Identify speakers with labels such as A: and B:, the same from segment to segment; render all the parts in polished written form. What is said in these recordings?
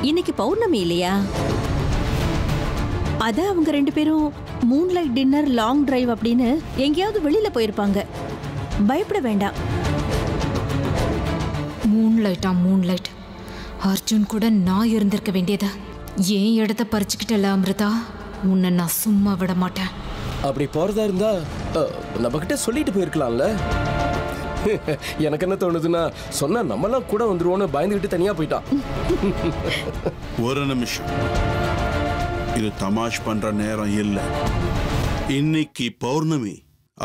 A: இன்னைக்கு பௌர்ணமி இல்லையா? அத அவங்க 2 பேரும் மூன்லைட் டின்னர் லாங் டிரைவ் அப்படின்னு எங்கேயாவது வெளியில போயிருப்பாங்க. பயப்பட வேண்டாம்.
B: மூன்லைட் அர்ஜுன் கூட நான் இருந்திருக்க வேண்டியது. ஏன் இடத்த பறிச்சுக்கிட்டல அமிர்தா, உன்னை நான் சும்மா விட மாட்டேன்.
C: அப்படி போறதா இருந்தா நம்ம கிட்ட சொல்லிட்டு போயிருக்கலாம்ல. எனக்கு என்ன தோணுதுன்னா, சொன்னா நம்மலாம் கூட வந்துருவோன்னு பயந்துகிட்டு தனியா போயிட்டான்.
D: ஒரு நிமிஷம், இது தமாஷ் பண்ற நேரம் இல்ல. இன்னைக்கு பௌர்ணமி,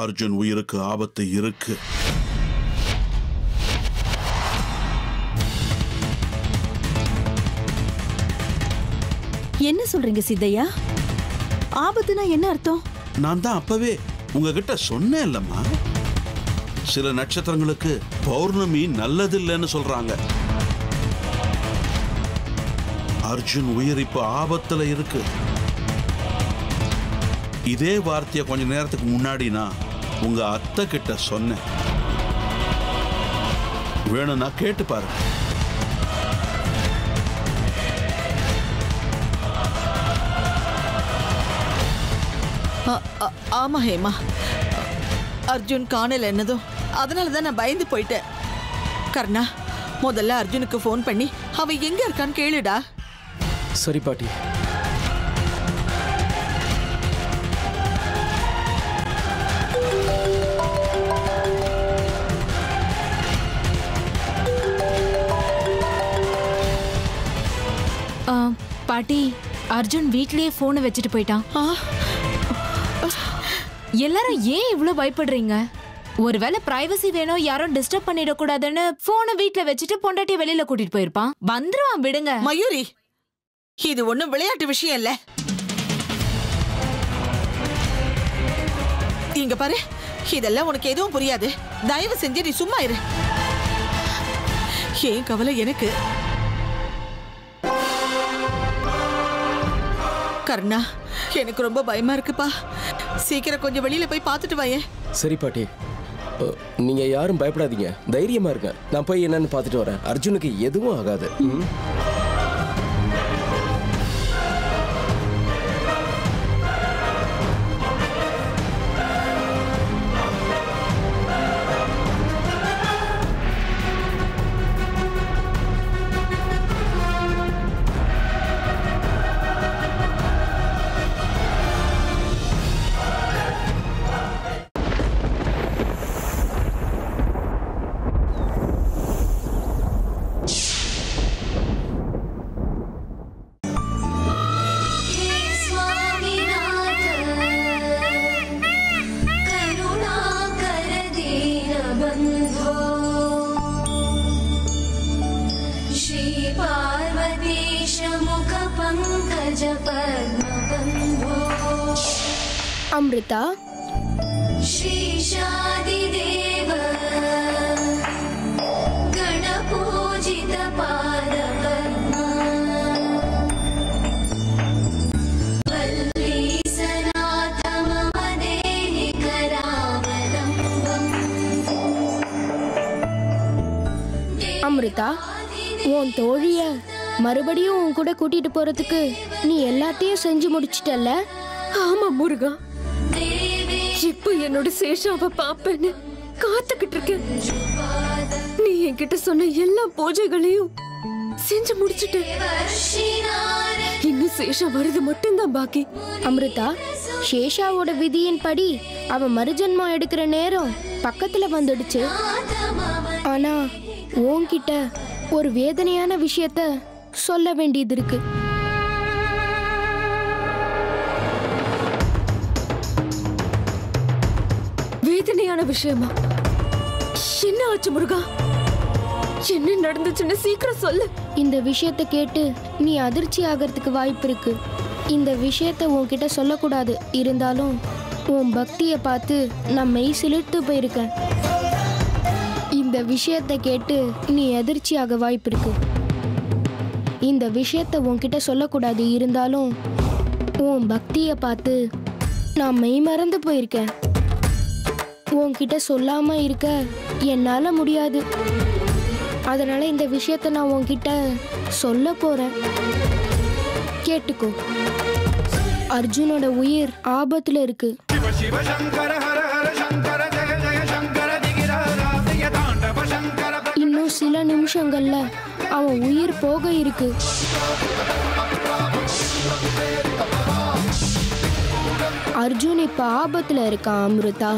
D: அர்ஜுன் உயிருக்கு ஆபத்து இருக்கு.
A: என்ன சொல்றீங்க சித்தையா? ஆபத்துனா என்ன அர்த்தம்?
D: நான் தான் அப்பவே உங்ககிட்ட சொன்னேன் இல்லம்மா, சில நட்சத்திரங்களுக்கு பௌர்ணமி நல்லதில்லைன்னு சொல்றாங்க. அர்ஜுன் உயிர் இப்ப ஆபத்துல இருக்கு. இதே வார்த்தைய கொஞ்ச நேரத்துக்கு முன்னாடி நான் உங்க அத்தை கிட்ட சொன்னேன். வேணும்னா கேட்டு பாருங்க.
E: ஆமா ஹேமா, அர்ஜுன் காணல என்னதும் அதனாலதான் நான் பயந்து போயிட்டேன். கர்ணா, முதல்ல அர்ஜுனுக்கு ஃபோன் பண்ணி அவன் எங்க இருக்கான்னு கேளுடா.
C: சரி பாட்டி.
B: பாட்டி, அர்ஜுன் வீட்லயே போனை வச்சுட்டு போயிட்டான். எல்லாரும் ஏன் இவ்வளவு பயப்படுறீங்க? ஒருவேளை பிரைவசி வேணும், யாரும் டிஸ்டர்ப் பண்ணிடக்கூடாதுன்னு போனை வீட்டுல வச்சுட்டு பொண்டாட்டிய வெளியில கூட்டிட்டு போயிருப்பான். வந்துருவான், விடுங்க.
E: மயூரி, இது ஒண்ணும் விளையாட்டு விஷயம் இல்ல. இங்க பாரு, இதெல்லாம் உனக்கு எதுவும் புரியாது. தயவு செஞ்சு நீ சும்மா இரு. ஏன் கவலை எனக்கு. கர்ணா, எனக்கு ரொம்ப பயமா இருக்குப்பா. சீக்கிரம் கொஞ்சம் வெளியில போய் பார்த்துட்டு வாயே.
C: சரி பாட்டி, நீங்க யாரும் பயப்படாதீங்க, தைரியமா இருங்க. நான் போய் என்னன்னு பார்த்துட்டு வரேன். அர்ஜுனுக்கு எதுவும் ஆகாது.
F: அம்ரிதா,
G: ஸ்ரீஷாதிதேவ கணபூஜித பாதபத்மா வல்லீசநாத மம தேஹி கராவலம்பம்.
F: அம்ரிதா, உன் தோழிய மறுபடியும் உன் கூட கூட்டிட்டு போறதுக்கு நீ எல்லாத்தையும் செஞ்சு முடிச்சிட்டல்ல?
H: ஆமா முருகா, இப்ப என்னோட சேஷாவை பாப்பேன்னு காத்துக்கிட்டு இருக்கேன். நீ என்கிட்ட சொன்ன எல்லா பூஜைகளையும் செஞ்சு முடிச்சிட்டேன். இன்னும் சேஷா வருது மட்டும்தான் பாக்கி.
F: அம்ரிதா, சேஷாவோட விதியின் படி அவன் மறுஜன்மம் எடுக்கிற நேரம் பக்கத்துல வந்துடுச்சு. ஆனா உன்கிட்ட ஒரு வேதனையான விஷயத்த சொல்ல வேண்டியது இருக்கு.
H: வேதனையான விஷயமா? என்ன ஆச்சு முருகா? என்ன நடந்துச்சுன்னு சீக்கிரம் சொல்லு.
F: இந்த விஷயத்தை கேட்டு நீ அதிர்ச்சி ஆகிறதுக்கு வாய்ப்பு இருக்கு. இந்த விஷயத்த உன்கிட்ட சொல்லக்கூடாது. இருந்தாலும் உன் பக்தியை பார்த்து நான் மெய் சிலிர்த்து போயிருக்கேன். இந்த விஷயத்தை கேட்டு நீ அதிர்ச்சியாக வாய்ப்பு இருக்கு. இந்த விஷயத்த உன்கிட்ட சொல்லக்கூடாது. இருந்தாலும் உன் பக்தியை பார்த்து நான் மெய் மறந்து போயிருக்கேன். உன்கிட்ட சொல்லாம இருக்க என்னால முடியாது. அதனால இந்த விஷயத்தை நான் உன்கிட்ட சொல்ல போறேன். கேட்டுக்கோ. அர்ஜுனோட உயிர் ஆபத்துல இருக்கு. இன்னும் சில நிமிஷங்கள்ல அவன் உயிர் போக இருக்கு. அர்ஜுன் இப்ப ஆபத்துல இருக்கான் அமிர்தா.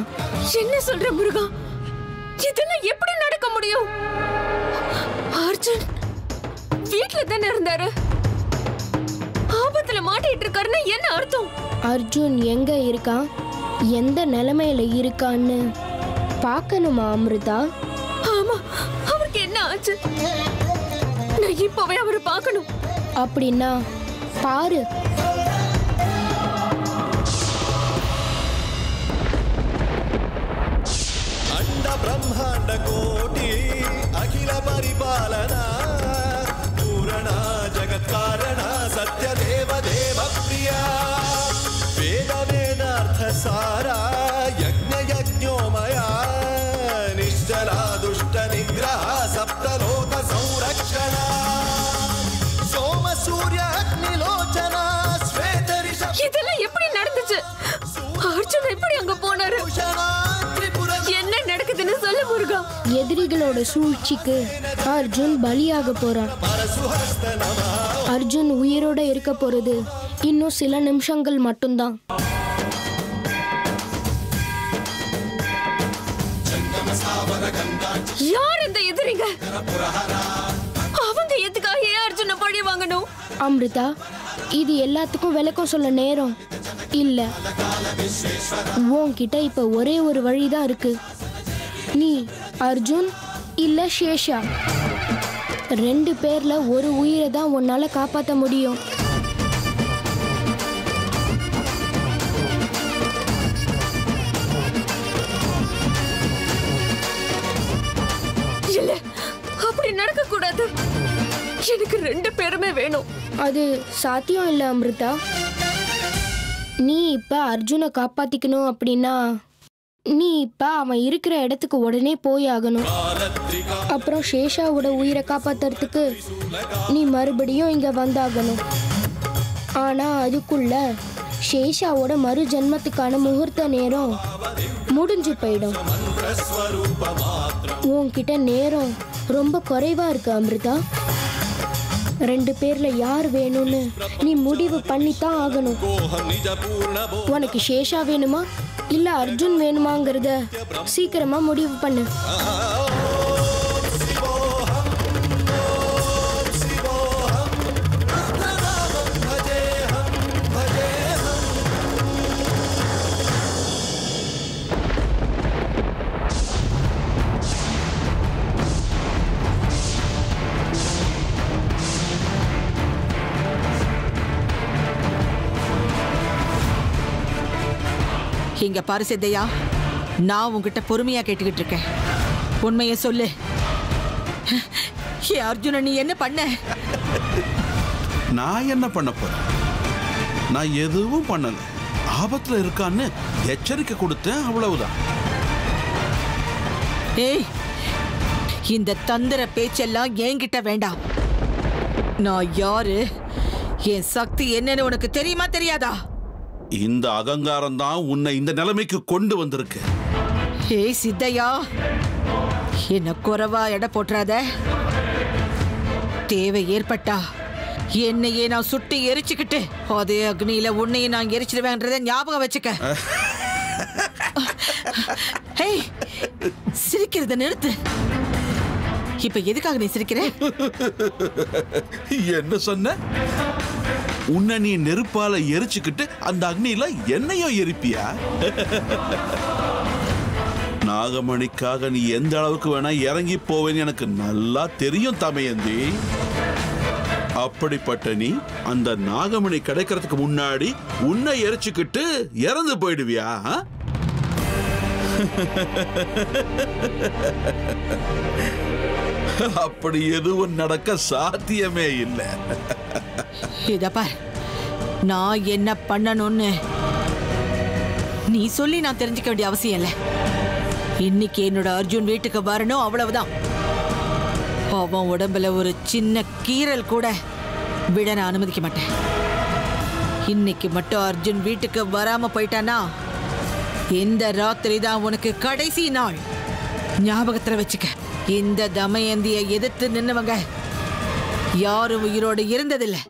H: என்ன சொல்ற முருகா? இதெல்லாம் எப்படி நடக்க முடியும்? அர்ஜுன் வீட்ல தானே இருந்தாரு. ஆபத்துல மாட்டிட்டு இருக்காருன்னா என்ன அர்த்தம்?
F: அர்ஜுன் எங்க இருக்கான், எந்த நிலைமையில இருக்கான்னு பார்க்கணுமா அமிர்தா?
H: ஆமா, அவருக்கு என்ன ஆச்சு? நான் இப்பவே அவரை பார்க்கணும்.
F: அப்படின்னா பாரு.
I: ब्रह्मांड कोटि अखिल परिपालना पूरणा जगत कारणा सत्य देव देव प्रिया वेद वेदार्थ सारा यज्ञ यज्ञोमया निश्चला दुष्ट निग्रह सप्तलोक संरक्षणा सोम सूर्य अग्निलोचना श्वेत ऋषभ.
H: இதெல்லாம் எப்படி நடந்துச்சு? அர்ஜுன் எப்படி அங்க போனாரு? என்ன நடக்குதுன்னு சொல்லு முருகா.
F: எதிரிகளோட சூழ்ச்சிக்கு அர்ஜுன் பலியாக போறான். அர்ஜுன் உயிரோட இருக்க போறது இன்னும் சில நிமிஷங்கள் மட்டும்தான்.
H: யார் இந்த எதிரிங்க? அவங்க எதுக்காக அர்ஜுன பழி வாங்கணும்?
F: அமிர்தா, இது எல்லாத்துக்கும் விளக்கம் சொல்ல நேரம் இல்ல. உன்கிட்ட இப்ப ஒரே ஒரு வழிதான் இருக்கு. நீ அர்ஜுன் இல்ல சேஷா, 2 பேர்ல ஒரு உயிரை தான் உன்னால காப்பாற்ற முடியும்.
H: இல்ல, அப்படி நடக்க கூடாது. எனக்கு 2 பேருமே வேணும்.
F: அது சாத்தியம் இல்ல அமிர்தா. நீ இப்ப அர்ஜுனை காப்பாத்திக்கணும் அப்படின்னா நீ இப்ப அவன் இருக்கிற இடத்துக்கு உடனே போய் ஆகணும். அப்புறம் சேஷாவோட உயிரை காப்பாத்துறதுக்கு நீ மறுபடியும் இங்க வந்தாகணும். ஆனா அதுக்குள்ள சேஷாவோட மறு ஜென்மத்துக்கான முகூர்த்த நேரம் முடிஞ்சு போயிடும். உன்கிட்ட நேரம் ரொம்ப குறைவா இருக்கு அமிர்தா. 2 பேர்ல யார் வேணும்னு நீ முடிவு பண்ணித்தான் ஆகணும். உனக்கு சேஷா வேணுமா இல்ல அர்ஜுன் வேணுமாங்கிறத சீக்கிரமா முடிவு பண்ணு.
E: இங்க பாரு சித்தையா, நான் உங்ககிட்ட பொறுமையா கேட்டுக்கிட்டு இருக்கேன். உண்மையை சொல்லு. அர்ஜுன நீ என்ன பண்ண?
D: நான் என்ன பண்ண போறேன்? நான் எதுவும் பண்ணல. ஆபத்துல இருக்கான்னு எச்சரிக்கை கொடுத்தேன், அவ்வளவுதான்.
E: ஏய், இந்த தந்திர பேச்செல்லாம் என்கிட்ட வேண்டாம். நான் யாரு, என் சக்தி என்னன்னு உனக்கு தெரியுமா தெரியாதா?
D: இந்த அகங்காரம் தான் உன்னை இந்த நிலைமைக்கு கொண்டு வந்திருக்கு.
E: ஏய் சித்தையா, என்ன குறைவா எடை போட்டுறாத. தேவை ஏற்பட்டா என்னையே நான் சுட்டி எரிச்சுக்கிட்டு அதே அக்னியில உன்னையே நான் எரிச்சிடுவேன்றத ஞாபகம் வச்சுக்க. ஏய், சிரிக்கிறத நிறுத்து. இப்ப எதுக்காக நீ சிரிக்கிற?
D: என்ன சொன்ன? உன்னை நீ நெருப்பால எரிச்சுக்கிட்டு அந்த அக்னியில என்னையும் எரிப்பியா? நாகமணிக்காக நீ எந்த அளவுக்கு வேணா இறங்கி போவேன்னு எனக்கு நல்லா தெரியும் தமயந்தி. அப்படிப்பட்ட நீ அந்த நாகமணி கிடைக்கிறதுக்கு முன்னாடி உன்னை எரிச்சுக்கிட்டு இறந்து போயிடுவியா? அப்படி எதுவும் நடக்க சாத்தியமே இல்லை.
E: இத பார், நான் என்ன பண்ணணும்னு நீ சொல்லி நான் தெரிஞ்சுக்க வேண்டிய அவசியம் இல்லை. இன்னைக்கு என்னோட அர்ஜுன் வீட்டுக்கு வரணும், அவ்வளவுதான். அவன் உடம்புல ஒரு சின்ன கீறல் கூட விட நான் அனுமதிக்க மாட்டேன். இன்னைக்கு மட்டும் அர்ஜுன் வீட்டுக்கு வராம போயிட்டானா இந்த ராத்திரி தான் உனக்கு கடைசி நாள். ஞாபகத்துல வச்சுக்க, இந்த தமயந்திய எதிர்த்து நின்னவங்க யாரும் உயிரோடு இருந்ததில்லை.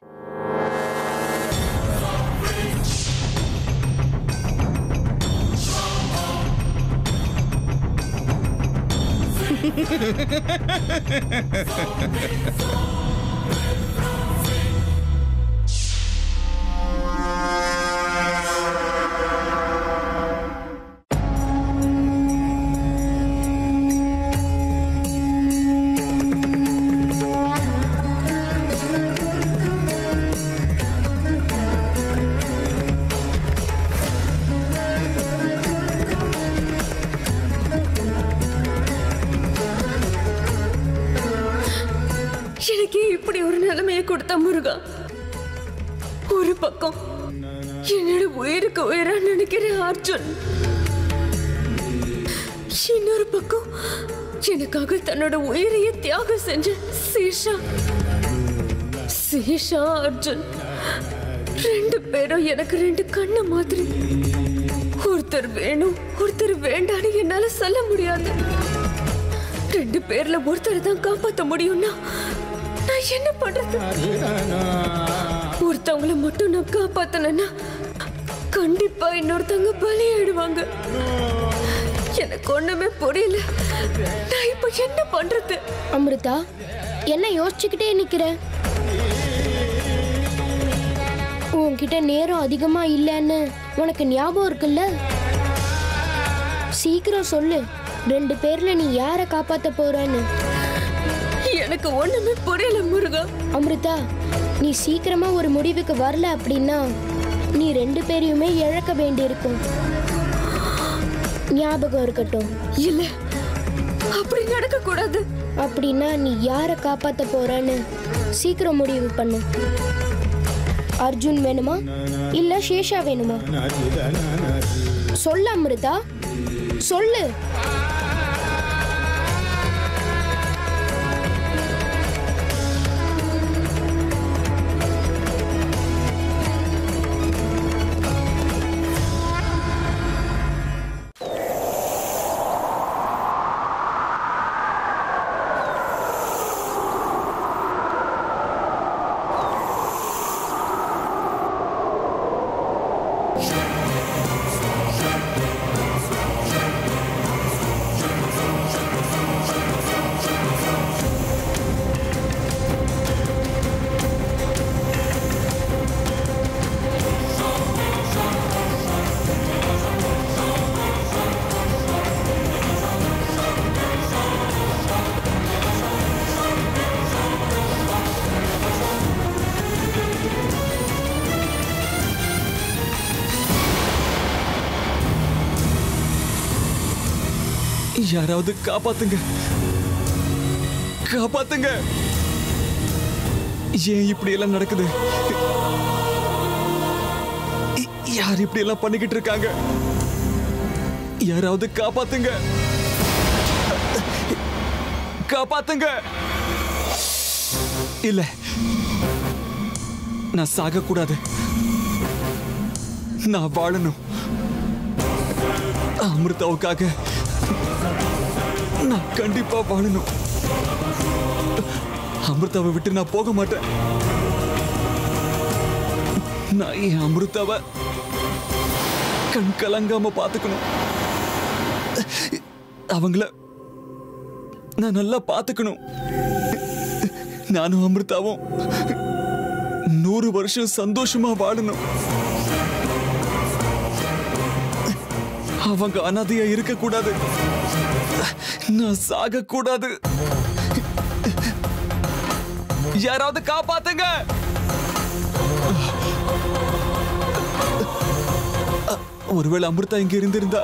H: எனக்கே இப்படி ஒரு நிலைமையை கொடுத்த முருகா. ஒரு பக்கம் என்னோட உயிருக்கு உயிரா நினைக்கிற அர்ஜுன், இன்னொரு பக்கம் எனக்காக தன்னோட உயிரையே தியாகம் செஞ்ச சேஷா. சேஷா அர்ஜுன் ரெண்டு பேரும் எனக்கு ரெண்டு கண்ணு மாதிரி. ஒருத்தர் வேணும் ஒருத்தர் வேண்டான்னு என்னால சொல்ல முடியாது. ரெண்டு பேர்ல ஒருத்தரை தான் காப்பாற்ற முடியும்னா நான் என்ன பண்றது? ஒருத்தவங்களை மட்டும் நான் காப்பாத்தனா கண்டிப்பா இன்னொருத்தவங்க பலியாயிடுவாங்க. எனக்கு ஒண்ணுமே புரியல. நான் இப்ப என்ன பண்றது?
F: அமிர்தா, என்ன யோசிச்சுக்கிட்டே நிக்கிற? உன்கிட்ட நேரம் அதிகமா இல்லைன்னு உனக்கு ஞாபகம் இருக்குல்ல? சீக்கிரம் சொல்லு, ரெண்டு பேர்ல நீ யாரை காப்பாத்த போறன்னு.
H: எனக்கு ஒண்ணுமே புரியல முருகா.
F: அமிர்தா, நீ சீக்கிரமா ஒரு முடிவுக்கு வரல அப்படின்னா நீ ரெண்டு பேரையுமே இழக்க வேண்டியிருக்கும். ஞாபகம் இருக்கட்டும்.
H: இல்ல, அப்படி நடக்க கூடாது.
F: அப்படின்னா நீ யாரை காப்பாத்த போறன்னு சீக்கிரம் முடிவு பண்ணு. அர்ஜுன் வேணுமா இல்ல சேஷா வேணுமா? சொல்லு அமிர்தா, சொல்லு.
J: யாராவது காப்பாத்துங்க, காப்பாத்துங்க. ஏன் இப்படி எல்லாம் நடக்குது? யார் இப்படி எல்லாம் பண்ணிக்கிட்டு இருக்காங்க? யாராவது காப்பாத்துங்க, காப்பாத்துங்க. இல்ல, நான் சாக கூடாது, நான் வாழணும். அமிர்தாவுக்காக நான் கண்டிப்பா வாழணும். அமிர்தாவை விட்டு நான் போக மாட்டேன். நான் என் அமிர்தாவை கண் கலங்காம பாத்துக்கணும். அவங்கள நான் நல்லா பாத்துக்கணும். நானும் அமிர்தாவும் 100 வருஷம் சந்தோஷமா வாழணும். அவங்க அனாதையா இருக்க கூடாது, நான் சாக கூடாது. யாராவது காப்பாத்துங்க. ஒருவேளை அமிர்தா இங்க இருந்திருந்தா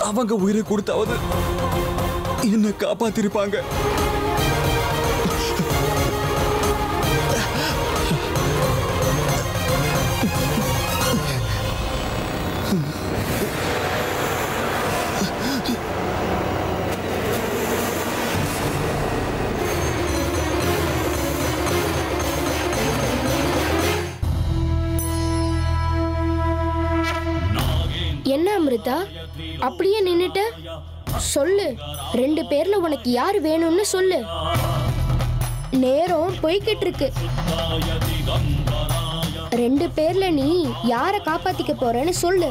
J: அவங்க உயிரை கொடுத்தாவது என்ன காப்பாத்திருப்பாங்க.
F: அப்படியே நின்னுட்ட? சொல்லு, 2 பேர்ல உனக்கு யார் வேணும்னு சொல்லு. நேரம் போய்கிட்டு இருக்கு. 2 பேர்ல நீ யாரை காப்பாத்திக்க போறன்னு சொல்லு.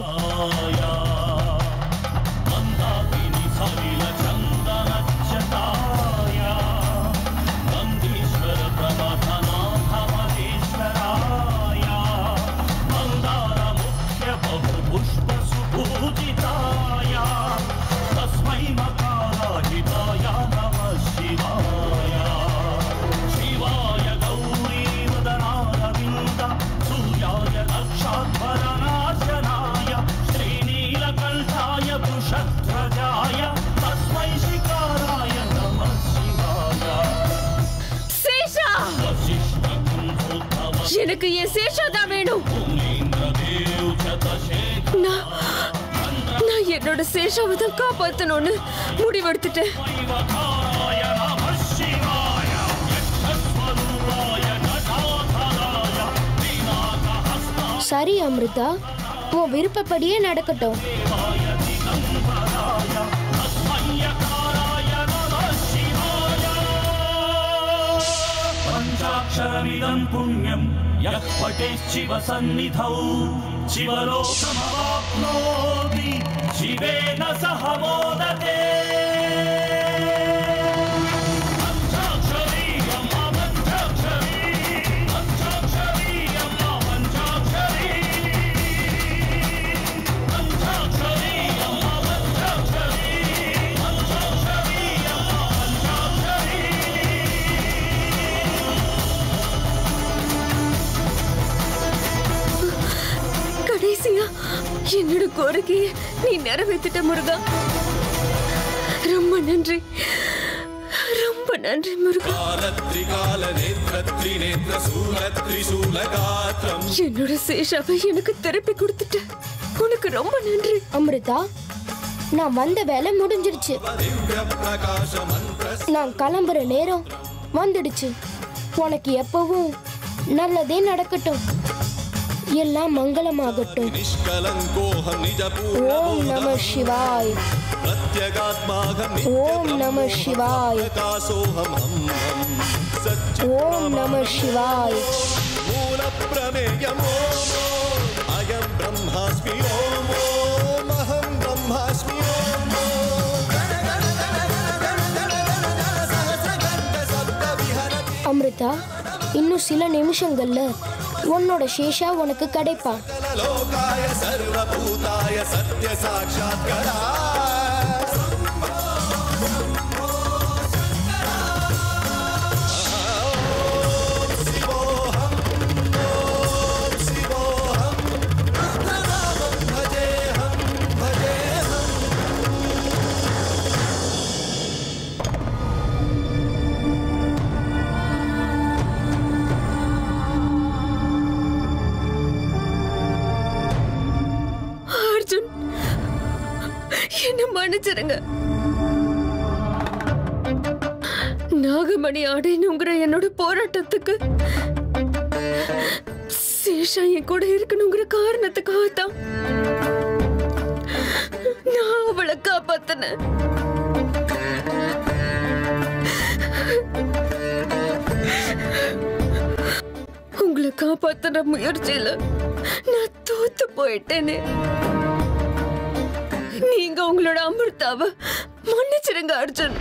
H: எனக்கு என் சேஷா தான் வேணும். நான் என்னோட சேஷாவை தான் காப்பாத்தணும்னு முடிவெடுத்துட்டேன்.
F: சரி அமிர்தா, உன் விருப்பப்படியே நடக்கட்டும்.
K: पञ्चाक्षरमिदं पुण्यं यः पठेत् शिवसन्निधौ शिवलोकमवाप्नोति शिवेन सह मोदते।
H: என்னோட கோரிக்கையை நீ நிறைவேற்றிட்ட முருகா. ரொம்ப நன்றி, ரொம்ப நன்றி முருகா. என்னோட சேஷாவை எனக்கு திருப்பி கொடுத்துட்ட. உனக்கு ரொம்ப நன்றி
F: அமிர்தா. நான் வந்த வேலை முடிஞ்சிருச்சு. நான் கிளம்புற நேரம் வந்துடுச்சு. உனக்கு எப்பவும் நல்லதே நடக்கட்டும், எல்லாம் மங்களமாகட்டும். ஓம் நம சிவாய். ஓம் நம சிவாய். ஓம் நம சிவாய்.
I: அயம் பிரம்மாஸ்மி ஓம் ஓம் அஹம் பிரம்மாஸ்மி ஓம்
F: அமிர்தா, இன்னும் சில நிமிஷங்கள்ல உன்னோட சேஷா உனக்கு கிடைப்பான்.
H: மன்னிச்சிருங்க. நாகமணி அடையணுங்கிற என்னோட போராட்டத்துக்கு சேஷா என் கூட இருக்கணுங்கிற காரணத்துக்காகத்தான் நான் அவளை காப்பாத்தினேன். உங்களை காப்பாத்துற முயற்சியில நான் தோத்து போயிட்டேனே. நீங்க உங்களோட அமிர்தாவை மன்னிச்சிருங்க அர்ஜுன்.